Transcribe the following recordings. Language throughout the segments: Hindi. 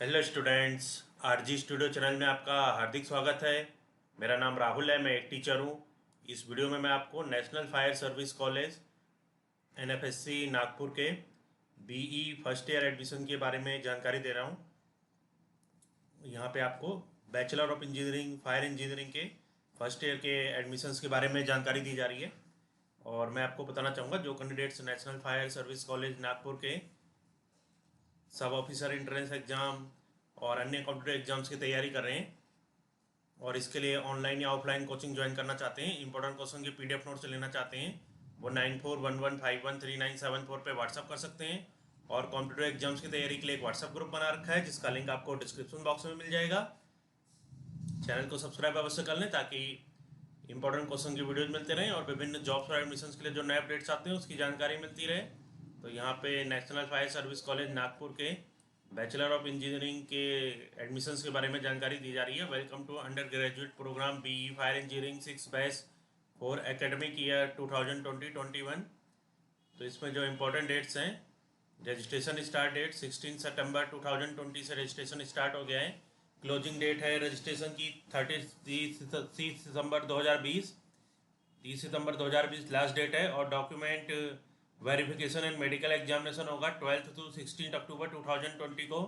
Hello students. RG studio channel में आपका हार्दिक स्वागत है। मेरा नाम राहुल है, मैं एक टीचर हूँ। इस वीडियो में मैं आपको national fire service college एनएफएससी Nagpur के बीई फर्स्ट ईयर एडमिशन के बारे में जानकारी दे रहा हूँ। यहाँ पे आपको bachelor of engineering fire engineering के फर्स्ट ईयर के एडमिशन्स के बारे में जानकारी दी जा रही है। और मैं आपको बताना चाहूँगा जो candidates national fire service college Nagpur के सब ऑफिसर एंट्रेंस एग्ज़ाम और अन्य कॉम्पिटिटिव एग्जाम्स की तैयारी कर रहे हैं और इसके लिए ऑनलाइन या ऑफलाइन कोचिंग ज्वाइन करना चाहते हैं, इंपॉर्टेंट क्वेश्चन के पीडीएफ नोट्स लेना चाहते हैं, वो 9411513974 पे व्हाट्सअप कर सकते हैं। और कॉम्पिटिटिव एग्जाम्स की तैयारी के लिए एक व्हाट्सअप ग्रुप बना रखा है जिसका लिंक आपको डिस्क्रिप्शन बॉक्स में मिल जाएगा। चैनल को सब्सक्राइब अवश्य कर लें ताकि इंपॉर्टेंट क्वेश्चन की वीडियोज मिलते रहें और विभिन्न जॉब्स और एडमिशन के लिए जो नए अपडेट्स आते हैं उसकी जानकारी मिलती रहे। तो यहाँ पे national fire service college Nagpur के बैचलर ऑफ इंजीनियरिंग के एडमिशन्स के बारे में जानकारी दी जा रही है। Welcome to undergraduate programme BE fire engineering 6 batch for academic year 2020-21। तो इसमें जो इम्पोर्टेंट डेट्स हैं, रजिस्ट्रेशन स्टार्ट डेट 16 सितंबर 2020 से रजिस्ट्रेशन स्टार्ट हो गया है। क्लोजिंग डेट है रजिस्ट्रेशन की 30 सितंबर 2020। 30 सितंबर 2020 लास्ट डेट है और document verification and medical examination होगा 12 to 16 अक्टूबर 2020 को।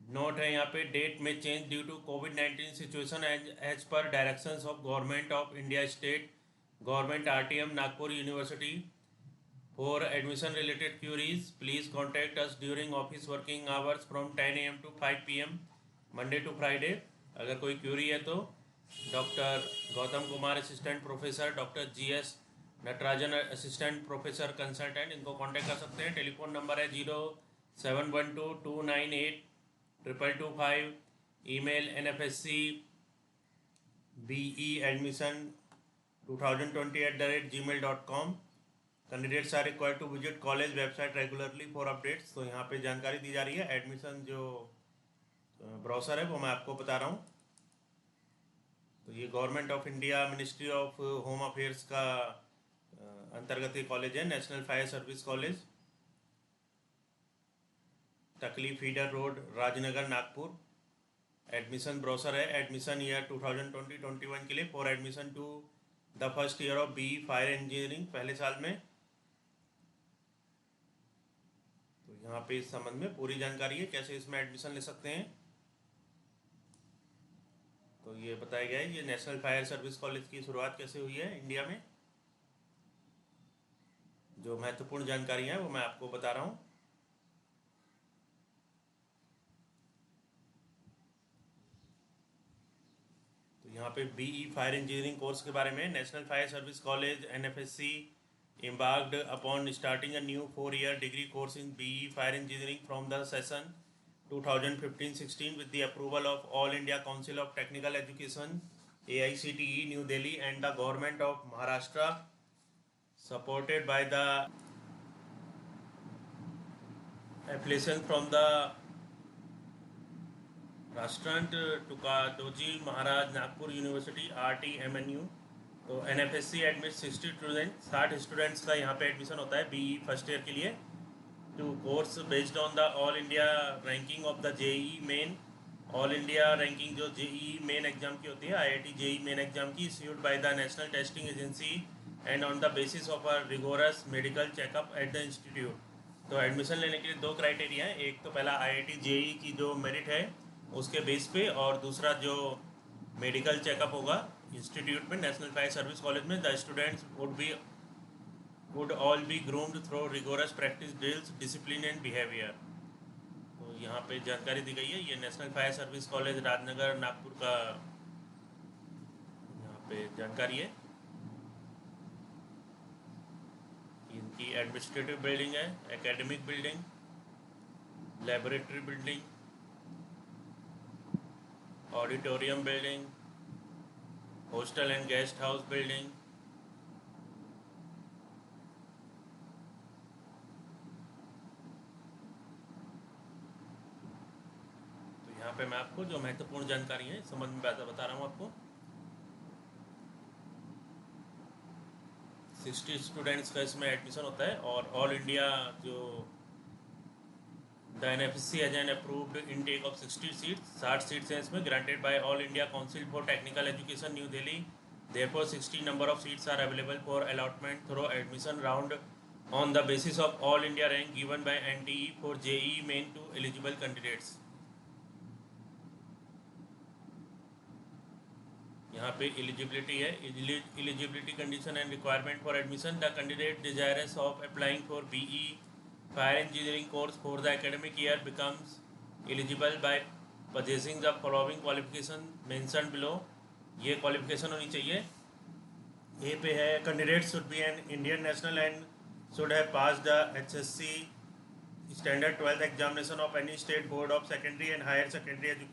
नोट है यहाँ पे, डेट में चेंज ड्यू टू कोविड-19 situation as per directions of government of India state government RTM Nagpur university. For admission related queries please contact us during office working hours from 10 AM to 5 PM Monday to Friday. अगर कोई क्यूरी है तो doctor Gautam Kumar assistant professor, doctor GS Natarajan assistant professor consultant, इनको कांटेक्ट कर सकते हैं। टेलीफोन नंबर है 0712298225। Email NFSC BE admission 2020@gmail.com। Candidates are required to visit college website regularly for updates. तो यहाँ पे जानकारी दी जा रही है। एडमिशन जो ब्राउज़र है वो मैं आपको बता रहा हूँ। तो ये government of India ministry of home affairs का अंतर्गत ये कॉलेज है, national fire service college, Takli feeder road, Rajnagar, Nagpur. Admission brochure है एडमिशन ईयर 2020-21 के लिए for admission to the first year of BE fire engineering, पहले साल में। तो यहाँ पे इस संबंध में पूरी जानकारी है कैसे इसमें एडमिशन ले सकते हैं। तो ये बताया गया है ये नेशनल फायर सर्विस कॉलेज की शुरुआत कैसे हुई है इंडिया में। जो महत्वपूर्ण जानकारी है वो मैं आपको बता रहा हूँ। तो यहाँ पे BE फायर इंजीनियरिंग कोर्स के बारे में, national fire service college NFSC embarked upon starting a new 4-year degree course in BE fire engineering from the session 2015-16 with the approval of All India Council of Technical Education AICTE New Delhi and the government of Maharashtra, supported by the affiliation from the Rashtrasant Tukdoji Maharaj Nagpur university RTMNU। तो NFSC एडमिट 60 स्टूडेंट्स का यहाँ पे एडमिशन होता है BE फर्स्ट ईयर के लिए। To course based on the all India ranking of the JEE Main. All India ranking जो JEE मेन एग्जाम की होती है, IIT JEE मेन एग्जाम की, issued by the national testing agency and on the basis of a rigorous medical checkup at the institute. तो एडमिशन लेने के लिए दो क्राइटेरिया हैं, एक तो पहला IIT JEE की जो मेरिट है उसके बेस पे, और दूसरा जो मेडिकल चेकअप होगा इंस्टीट्यूट में नेशनल फायर सर्विस कॉलेज में। The students would all be groomed through rigorous practice drills, discipline and behavior। तो यहाँ पे जानकारी दी गई है। ये national fire service college Rajnagar Nagpur का यहाँ पे जानकारी है। इनकी एडमिनिस्ट्रेटिव बिल्डिंग है, academic building, laboratory building, auditorium building, hostel and guest house building. तो यहाँ पे मैं आपको जो महत्वपूर्ण जानकारी है इस संबंध में बता रहा हूँ आपको। 60 स्टूडेंट्स का इसमें एडमिशन होता है और ऑल इंडिया जो The NFSC has an approved intake of 60 seats. 60 seats हैं इसमें, granted by All India Council for Technical Education, New Delhi. Therefore, 60 number of seats are available for allotment through admission round on the basis of All India rank given by NTE for JEE main to eligible candidates. यहाँ पे एलिजिबिलिटी है, eligibility condition and requirement for admission. The candidate desirous of applying for BE fire engineering course for the academic year becomes eligible by possessing the following qualification mentioned below. ये क्वालिफिकेशन होनी चाहिए. ए पे है candidate should be an Indian national and should have pass the HSC standard 12th examination of any state board of secondary and higher secondary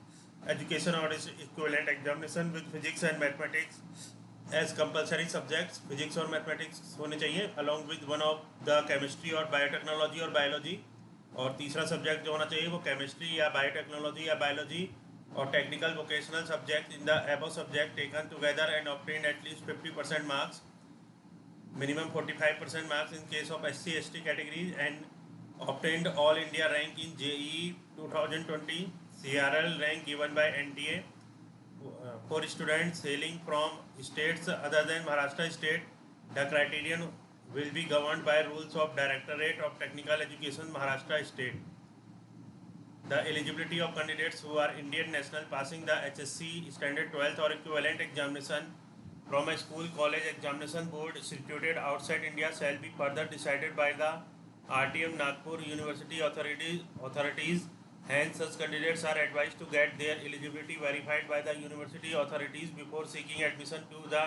education or its equivalent examination with physics and mathematics as compulsory subjects. physics और mathematics होने चाहिए along with one of the chemistry और biotechnology और biology. और तीसरा सब्जेक्ट जो होना चाहिए वो केमिस्ट्री या बायोटेक्नोलॉजी या बायोलॉजी और technical vocational subject in the above subject taken together and obtain at least 50% marks, minimum 45% marks in case of SC ST categories and obtained all India rank in JEE 2020 CRL rank given by NTA for students hailing from states other than Maharashtra state. The criterion will be governed by rules of Directorate of Technical Education, Maharashtra State. The eligibility of candidates who are Indian national passing the HSC standard 12th or equivalent examination from a school college examination board situated outside India shall be further decided by the RTM Nagpur University authorities. Hence, such candidates are advised to get their eligibility verified by the university authorities before seeking admission to the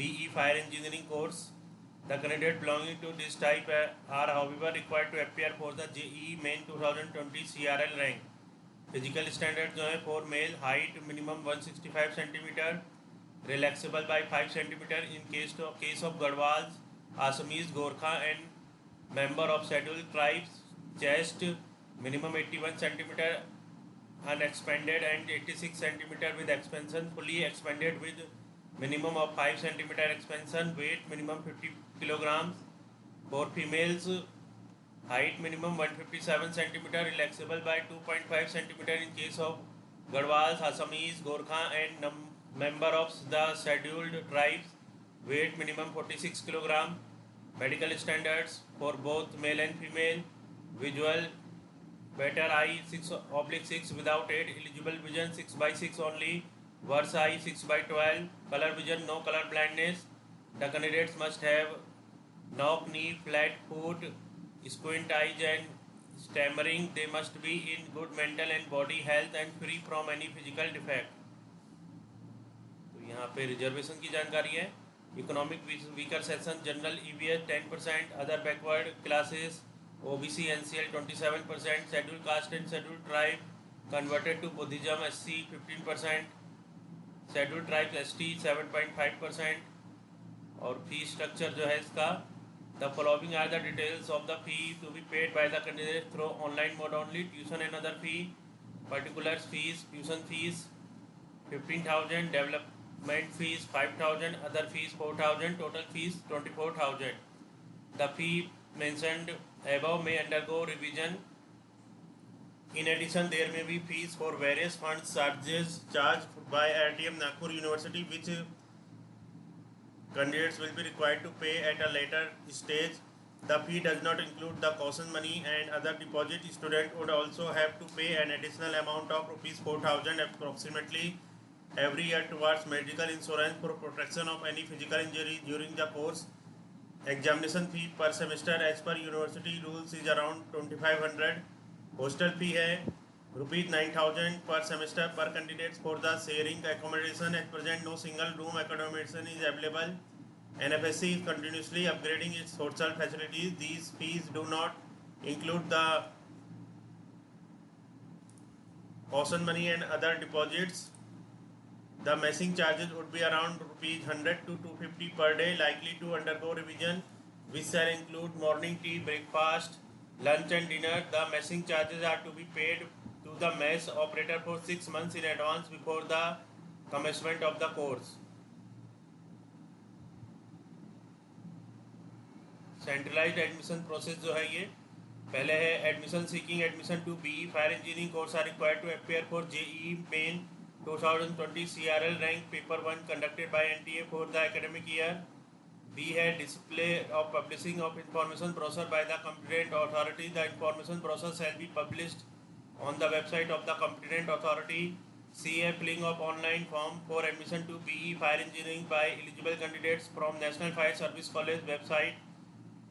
BE Fire Engineering course. The candidates belonging to this type are however required to appear for the JEE Main 2020 CRL rank. Physical standard जो है for male height minimum 165 cm, relaxable by 5 cm in case of Garhwals, Assamese, Gorkha and member of scheduled tribes. Chest minimum 81 cm unexpanded and 86 cm with expansion, fully expanded with minimum of 5 cm expansion. Weight minimum 50 kilograms. For females, height minimum 157 cm, relaxable by 2.5 cm in case of Garhwals, Assamese, Gorkha and member of the scheduled tribes. Weight minimum 46 kg. Medical standards for both male and female. Visual better eye 6/6 without 8. Eligible vision 6/6 only. Worse eye 6/12. Color vision no color blindness. The candidates must have knock knee, flat foot, squint eyes and stammering. They must be in good mental and body health and free from any physical defect. तो यहाँ पे रिजर्वेशन की जानकारी है. Economic weaker section general EVS 10%, other backward classes OBC NCL 27%, schedule caste and schedule tribe converted to Buddhism SC 15%, schedule tribe ST 7.5%. और फी स्ट्रक्चर जो है इसका, the following are the details of the fee to be paid by the candidate through online mode only. Tuition and other fee, particular fees, tuition fees 15,000, development fees 5,000, other fees 4,000, total fees 24,000. The fee mentioned above may undergo revision. In addition, there may be fees for various funds charged by RTM Nagpur University, which candidates will be required to pay at a later stage. The fee does not include the caution money and other deposit. Student would also have to pay an additional amount of rupees 4,000 approximately every year towards medical insurance for protection of any physical injury during the course. Examination fee per semester as per university rules is around 2,500. Hostel fee है ₹9,000 per semester per candidates for the sharing accommodation. At present, no single room accommodation is available. NFSC is continuously upgrading its social facilities. These fees do not include the caution money and other deposits. The messing charges would be around ₹100 to ₹250 per day, likely to undergo revision, which shall include morning tea, breakfast, lunch and dinner. The messing charges are to be paid to the mess operator for 6 months in advance before the commencement of the course. Centralized admission process जो है ये पहले है admission seeking admission to BE fire engineering course are required to appear for JEE main 2020 CRL rank paper 1 conducted by NTA for the academic year. B है display of publishing of information brochure by the competent authority. The information brochure shall be published on the website of the competent authority। C है filling of online form for admission to BE Fire Engineering by eligible candidates from National Fire Service College website।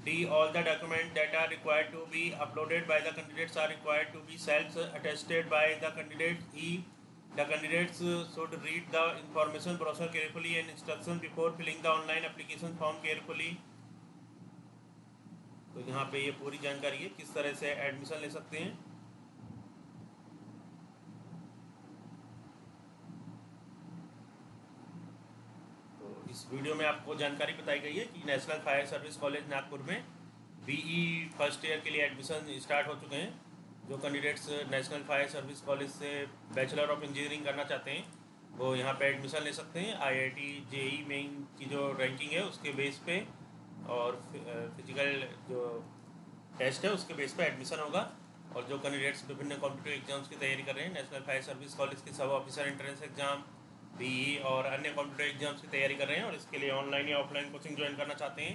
D all the documents that are required to be uploaded by the candidates are required to be self-attested by the candidate। E the candidates should read the information brochure carefully and instructions before filling the online application form carefully। तो यहाँ पे ये पूरी जानकारी है किस तरह से एडमिशन ले सकते हैं। इस वीडियो में आपको जानकारी बताई गई है कि national fire service college Nagpur में बीई फर्स्ट ईयर के लिए एडमिशन स्टार्ट हो चुके हैं। जो candidates national fire service college से बैचलर ऑफ इंजीनियरिंग करना चाहते हैं वो यहाँ पे एडमिशन ले सकते हैं। IIT जेईई मेन की जो रैंकिंग है उसके बेस पे और फिजिकल जो टेस्ट है उसके बेस पे एडमिशन होगा। और जो कैंडिडेट्स विभिन्न कॉम्पिटिटिव एग्जाम्स की तैयारी कर रहे हैं, नेशनल फायर सर्विस कॉलेज के सब ऑफिसर एंट्रेंस एग्जाम, बीई और अन्य कॉम्पिटिटिव एग्जाम्स की तैयारी कर रहे हैं और इसके लिए ऑनलाइन या ऑफलाइन कोचिंग ज्वाइन करना चाहते हैं,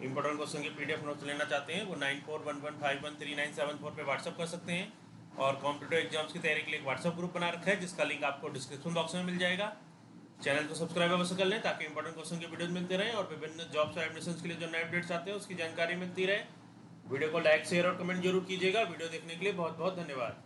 इंपॉर्टेंट क्वेश्चन के PDF नोट्स लेना चाहते हैं, वो 9411513974 पे व्हाट्सअप कर सकते हैं। और कॉम्पिटिटिव एग्जाम्स की तैयारी के लिए एक व्हाट्सअप ग्रुप बना रखा है जिसका लिंक आपको डिस्क्रिप्शन बॉक्स में मिल जाएगा। चैनल को सब्सक्राइब अवश्य कर लें ताकि इंपॉर्टेंट क्वेश्चन के वीडियोज मिलते रहें और विभिन्न जॉब्स और एडमिशन के लिए जो नए अपडेट्स आते हैं उसकी जानकारी मिलती रहे। वीडियो को लाइक शेयर और कमेंट जरूर कीजिएगा। वीडियो देखने के लिए बहुत बहुत धन्यवाद।